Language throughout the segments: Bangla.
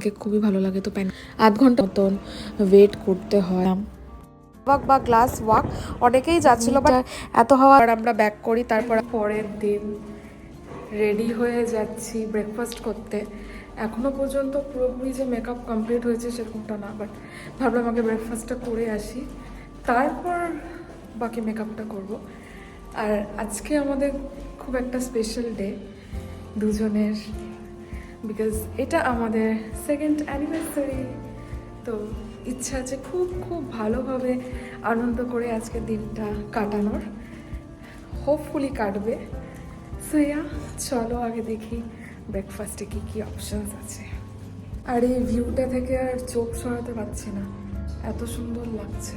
প্যানকেক খুবই ভালো লাগে, তো আধ ঘন্টা মতন ওয়েট করতে হয়। ওয়াক বা গ্লাস ওয়াক অনেকেই যাচ্ছিল, বাট এত হাওয়া। আর আমরা ব্যাক করি, তারপর পরের দিন রেডি হয়ে যাচ্ছি ব্রেকফাস্ট করতে। এখনো পর্যন্ত পুরোপুরি যে মেকআপ কমপ্লিট হয়েছে সেরকমটা না, বাট ভাবলাম আগে ব্রেকফাস্টটা করে আসি, তারপর বাকি মেকআপটা করব। আর আজকে আমাদের খুব একটা স্পেশাল ডে দুজনের, বিকজ এটা আমাদের সেকেন্ড অ্যানিভার্সারি। তো ইচ্ছা আছে খুব খুব ভালোভাবে আনন্দ করে আজকের দিনটা কাটানোর, হোপফুলি কাটবে। সো চলো আগে দেখি ব্রেকফাস্টে কী কী অপশানস আছে। আর এই ভিউটা থেকে আর চোখ সরাতে পারছি না, এত সুন্দর লাগছে,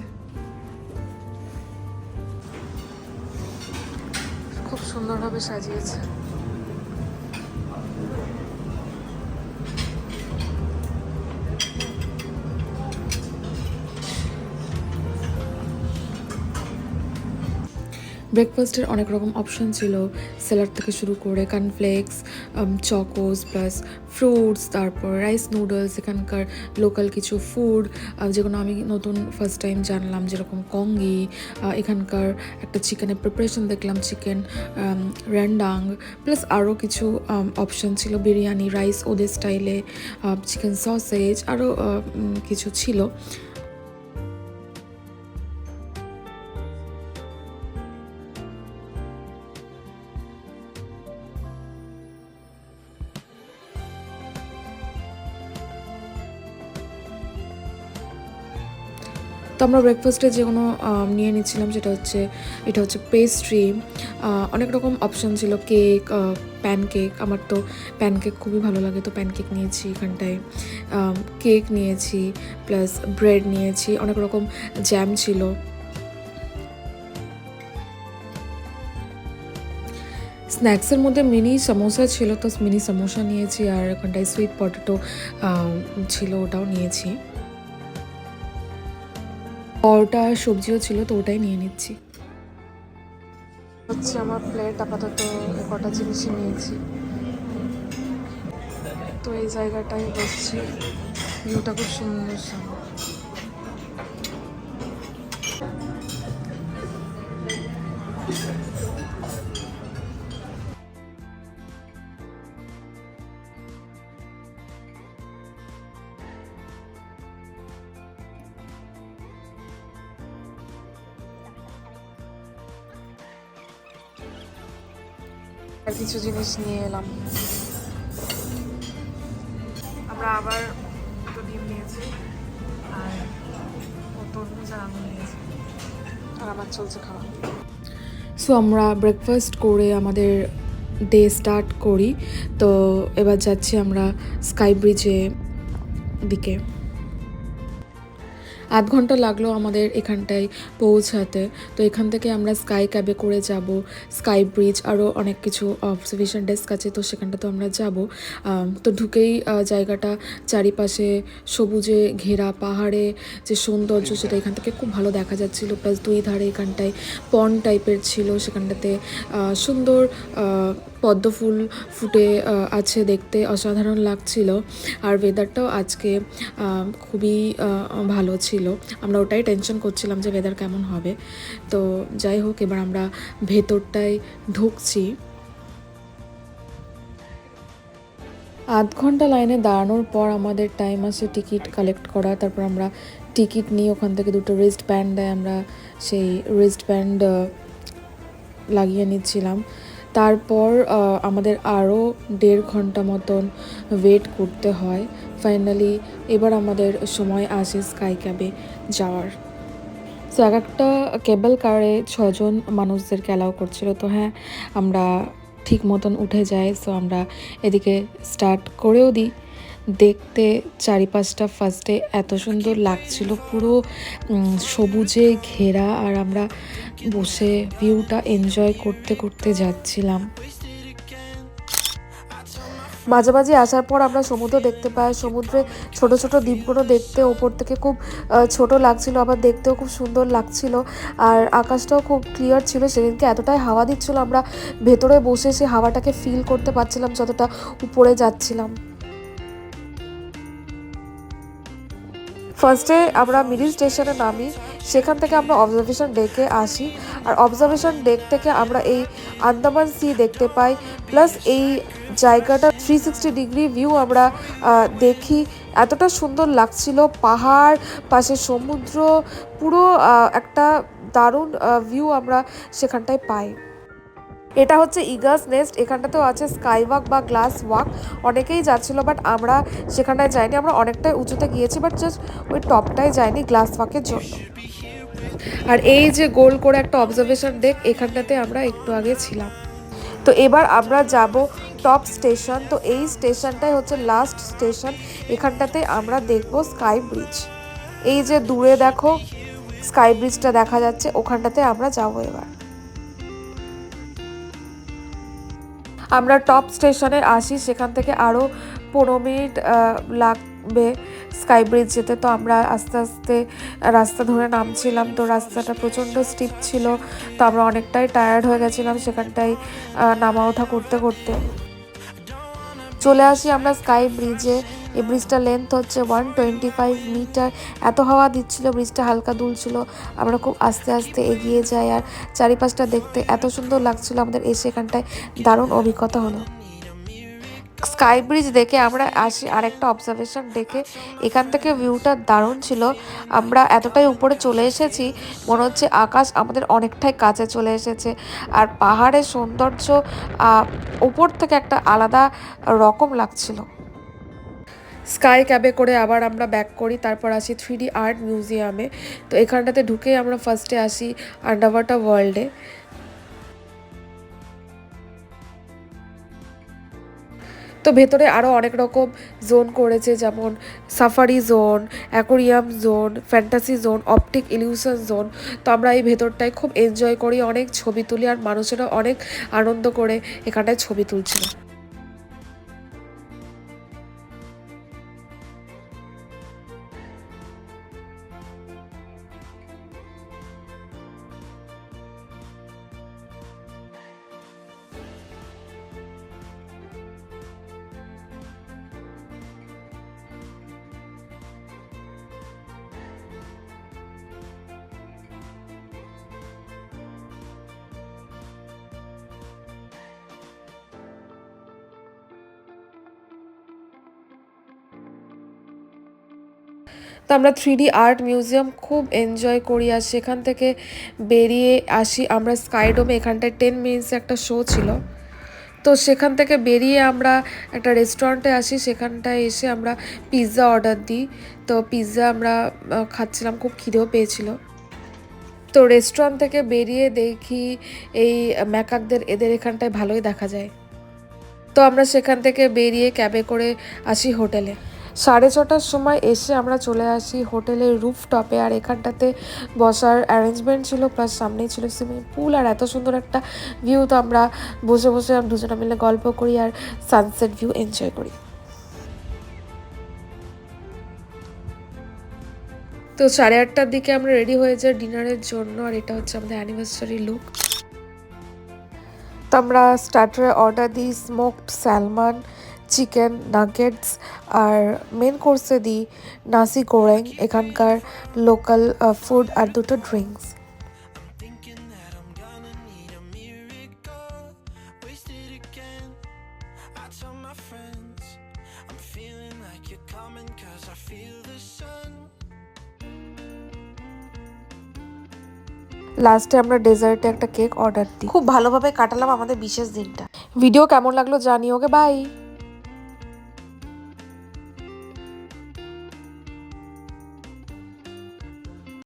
খুব সুন্দরভাবে সাজিয়েছে। ব্রেকফাস্টের অনেক রকম অপশন ছিল, স্যালাড থেকে শুরু করে কর্নফ্লেক্স, চকোস প্লাস ফ্রুটস, তারপর রাইস নুডলস, এখানকার লোকাল কিছু ফুড যেগুলো আমি নতুন ফার্স্ট টাইম জানলাম, যেরকম কঙ্গি, এখানকার একটা চিকেনের প্রিপারেশন দেখলাম, চিকেন র্যান্ডাং, প্লাস আরও কিছু অপশন ছিল, বিরিয়ানি রাইস ওদের স্টাইলে, চিকেন সসেজ, আরও কিছু ছিল। তো আমরা ব্রেকফাস্টে যে কোনো নিয়ে নিচ্ছিলাম, এটা হচ্ছে পেস্ট্রি, অনেক রকম অপশান ছিল, কেক, প্যানকেক। আমার তো প্যানকেক খুবই ভালো লাগে, তো প্যানকেক নিয়েছি এখানটায়, কেক নিয়েছি, প্লাস ব্রেড নিয়েছি, অনেক রকম জ্যাম ছিল। স্ন্যাক্সের মধ্যে মিনি সমোসা ছিল, তো মিনি সমোসা নিয়েছি, আর এখানটায় সুইট পটেটো ছিল, ওটাও নিয়েছি। পরোটা সবজিও ছিল, তো ওটাই নিয়ে নিচ্ছি। হচ্ছে আমার প্লেট, আপাতত কটা জিনিসই নিয়েছি। তো এই জায়গাটায় বসছি, ভিউটা খুব সুন্দর। আর কিছু জিনিস নিয়ে এলাম, আমরা আবার দুটো ডিম নিয়েছি, আর তরমুজ আর আঙুর নিয়েছি, আর আমার চলছে খাওয়া। সো আমরা ব্রেকফাস্ট করে আমাদের ডে স্টার্ট করি। তো এবার যাচ্ছি আমরা স্কাই ব্রিজে দিকে। আধ ঘন্টা লাগলো আমাদের এখানটায় পৌঁছাতে। তো এখান থেকে আমরা স্কাই ক্যাবে করে যাব স্কাই ব্রিজ, আরও অনেক কিছু অবজারভেশন ডেস্ক আছে, তো সেখানটাতে আমরা যাব। তো ঢুকেই জায়গাটা চারিপাশে সবুজে ঘেরা, পাহাড়ে যে সৌন্দর্য সেটা এখান থেকে খুব ভালো দেখা যাচ্ছিল, প্লাস দুই ধারে এখানটায় পন্ড টাইপের ছিল, সেখানটাতে সুন্দর পদ্ম ফুল ফুটে আছে, দেখতে অসাধারণ লাগছিল। আর ওয়েদারটাও আজকে খুবই ভালো ছিল, আমরা ওটাই টেনশন করছিলাম যে ওয়েদার কেমন হবে। তো যাই হোক, এবার আমরা ভেতরটায় ঢুকছি। আধ ঘন্টা লাইনে দাঁড়ানোর পর আমাদের টাইম আসে টিকিট কালেক্ট করা। তারপর আমরা টিকিট নিয়ে ওখান থেকে দুটো রিস্ট ব্যান্ড দেয়, আমরা সেই রিস্ট ব্যান্ড লাগিয়ে নিচ্ছিলাম। তারপর আমাদের আরও 1.5 ঘন্টা মতন ওয়েট করতে হয়। ফাইনালি এবার আমাদের সময় আসে স্কাই ক্যাবে যাওয়ার। সো এক একটা কেবল কারে 6 জন মানুষদেরকে অ্যালাউ করছিল। তো হ্যাঁ, আমরা ঠিক মতন উঠে যাই। সো আমরা এদিকে স্টার্ট করেও দিই। দেখতে চারিপাশটা ফার্স্টে এত সুন্দর লাগছিল, পুরো সবুজে ঘেরা, আর আমরা বসে ভিউটা এনজয় করতে করতে যাচ্ছিলাম। মাঝামাঝি আসার পর আমরা সমুদ্র দেখতে পাই। সমুদ্রে ছোট ছোট দ্বীপগুলো দেখতে ওপর থেকে খুব ছোট লাগছিল, আবার দেখতেও খুব সুন্দর লাগছিল। আর আকাশটাও খুব ক্লিয়ার ছিল সেদিনকে, এতটাই হাওয়া দিচ্ছিল, আমরা ভেতরে বসে সে হাওয়াটাকে ফিল করতে পারছিলাম যতটা উপরে যাচ্ছিলাম। ফার্স্টে আমরা মিডিল স্টেশনে নামি, সেখান থেকে আমরা অবজারভেশন ডেকে আসি। আর অবজারভেশন ডেক থেকে আমরা এই আন্দামান সি দেখতে পাই, প্লাস এই জায়গাটা 360 ডিগ্রি ভিউ আমরা দেখি। এতটা সুন্দর লাগছিল, পাহাড়, পাশে সমুদ্র, পুরো একটা দারুণ ভিউ আমরা সেখানটায় পাই। এটা হচ্ছে ইগাস নেস্ট, এখানটাতেও আছে স্কাই ওয়াক বা গ্লাস ওয়াক। অনেকেই যাচ্ছিলো, বাট আমরা সেখানটায় যাইনি। আমরা অনেকটাই উঁচুতে গিয়েছি, বাট জাস্ট ওই টপটাই যাইনি গ্লাস ওয়াকের জন্য। আর এই যে গোল করে একটা অবজারভেশন ডেক, এখানটাতে আমরা একটু আগে ছিলাম। তো এবার আমরা যাব টপ স্টেশন। তো এই স্টেশনটাই হচ্ছে লাস্ট স্টেশন। এখানটাতে আমরা দেখব স্কাই ব্রিজ। এই যে দূরে দেখো স্কাই ব্রিজটা দেখা যাচ্ছে, ওখানটাতে আমরা যাবো এবার। আমরা টপ স্টেশনে আসি, সেখান থেকে আরও 15 মিনিট লাগবে স্কাই ব্রিজ যেতে। তো আমরা আস্তে আস্তে রাস্তা ধরে নামছিলাম। তো রাস্তাটা প্রচণ্ড স্টিপ ছিল, তো আমরা অনেকটাই টায়ার্ড হয়ে গেছিলাম সেখানটায় নামা ওঠা করতে করতে। চলে আসি আমরা স্কাই ব্রিজে। এই ব্রিজটার লেন্থ হচ্ছে 125 মিটার। এত হাওয়া দিচ্ছিল, ব্রিজটা হালকা দুলছিল। আমরা খুব আস্তে আস্তে এগিয়ে যাই, আর চারিপাশটা দেখতে এত সুন্দর লাগছিল। আমাদের এসে এখানটায় দারুণ অভিজ্ঞতা হলো। স্কাই ব্রিজ দেখে আমরা আসি আরেকটা অবজারভেশন ডেকে। এখান থেকে ভিউটা দারুণ ছিল। আমরা এতটাই উপরে চলে এসেছি, মনে হচ্ছে আকাশ আমাদের অনেকটাই কাছে চলে এসেছে। আর পাহাড়ের সৌন্দর্য উপর থেকে একটা আলাদা রকম লাগছিল। স্কাই ক্যাবে করে আবার আমরা ব্যাক করি, তারপর আসি 3D আর্ট মিউজিয়ামে। তো এখানটাতে ঢুকে আমরা ফার্স্টে আসি আন্ডারওয়াটার ওয়ার্ল্ডে। তো ভেতরে আরও অনেক রকম জোন করেছে, যেমন safari zone, aquarium zone, fantasy zone, optic illusion zone. তো আমরা এই ভেতরটায় খুব এনজয় করি, অনেক ছবি তুলি, আর মানুষেরা অনেক আনন্দ করে এখানটায় ছবি তুলছিল। তো আমরা 3D আর্ট মিউজিয়াম খুব এনজয় করি, আর সেখান থেকে বেরিয়ে আসি আমরা স্কাইডোমে। এখানটায় 10 মিনিটসে একটা শো ছিল। তো সেখান থেকে বেরিয়ে আমরা একটা রেস্টুরেন্টে আসি, সেখানটায় এসে আমরা পিৎজা অর্ডার দিই। তো পিৎজা আমরা খাচ্ছিলাম, খুব খিদেও পেয়েছিল। তো রেস্টুরেন্ট থেকে বেরিয়ে দেখি এই ম্যাকাকদের, এদের এখানটায় ভালোই দেখা যায়। তো আমরা সেখান থেকে বেরিয়ে ক্যাবে করে আসি হোটেলে। 6:30টার সময় এসে আমরা চলে আসি হোটেলের রুফটপে। আর এখানটাতে বসার অ্যারেঞ্জমেন্ট ছিল, প্লাস সামনেই ছিল সুইমিং পুল, আর এত সুন্দর একটা ভিউ। তো আমরা বসে বসে দুজনে মিলে গল্প করি আর সানসেট ভিউ এনজয় করি। তো 8:30টার দিকে আমরা রেডি হয়ে যাই ডিনারের জন্য, আর এটা হচ্ছে আমাদের অ্যানিভার্সারি লুক। তো আমরা স্টার্টারে অর্ডার দিই স্মোকড স্যালমন, চিকেন নাগেটস, আর মেন কোর্সে দিই নাসি গোরেং, এখানকার লোকাল ফুড, আর দুটো ড্রিঙ্কস। লাস্টে আমরা ডেজার্টে একটা কেক অর্ডার দিই। খুব ভালোভাবে কাটালাম আমাদের বিশেষ দিনটা। ভিডিও কেমন লাগলো জানিও। ওকে, বাই।